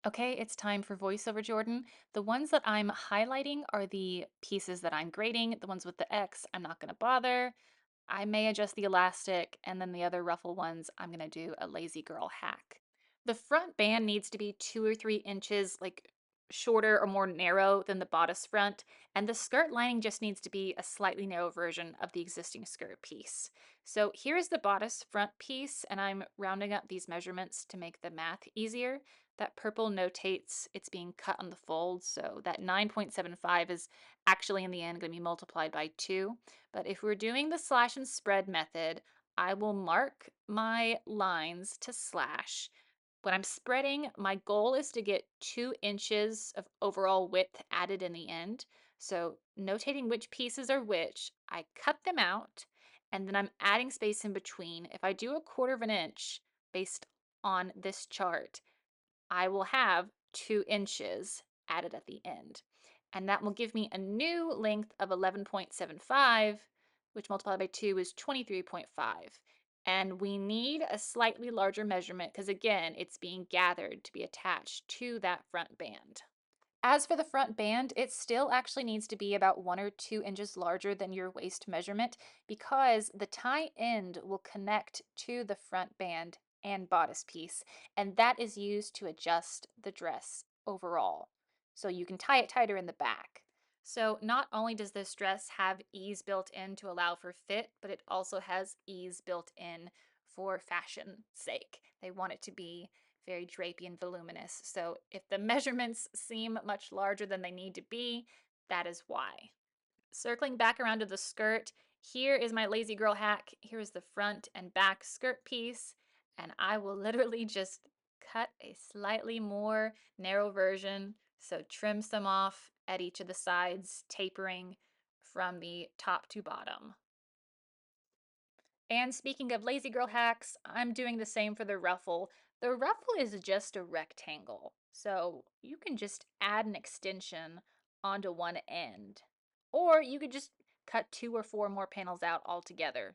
Okay, it's time for voiceover, Jordan. The ones that I'm highlighting are the pieces that I'm grading. The ones with the X, I'm not going to bother. I may adjust the elastic, and then the other ruffle ones, I'm going to do a lazy girl hack. The front band needs to be 2 or 3 inches like shorter or more narrow than the bodice front, and the skirt lining just needs to be a slightly narrow version of the existing skirt piece. So here's the bodice front piece, and I'm rounding up these measurements to make the math easier. That purple notates it's being cut on the fold, so that 9.75 is actually in the end going to be multiplied by 2. But if we're doing the slash and spread method, I will mark my lines to slash. When I'm spreading, my goal is to get 2 inches of overall width added in the end. So notating which pieces are which, I cut them out, and then I'm adding space in between. If I do 1/4 of an inch based on this chart, I will have 2 inches added at the end. And that will give me a new length of 11.75, which multiplied by 2 is 23.5. And we need a slightly larger measurement because, again, it's being gathered to be attached to that front band. As for the front band, it still actually needs to be about 1 or 2 inches larger than your waist measurement because the tie end will connect to the front band and bodice piece, and that is used to adjust the dress overall. So you can tie it tighter in the back. So not only does this dress have ease built in to allow for fit, but it also has ease built in for fashion sake. They want it to be very drapey and voluminous. So if the measurements seem much larger than they need to be, that is why. Circling back around to the skirt, here is my lazy girl hack. Here's the front and back skirt piece, and I will literally just cut a slightly more narrow version. So trim some off at each of the sides, tapering from the top to bottom. And speaking of lazy girl hacks, I'm doing the same for the ruffle. The ruffle is just a rectangle, so you can just add an extension onto one end. Or you could just cut 2 or 4 more panels out altogether.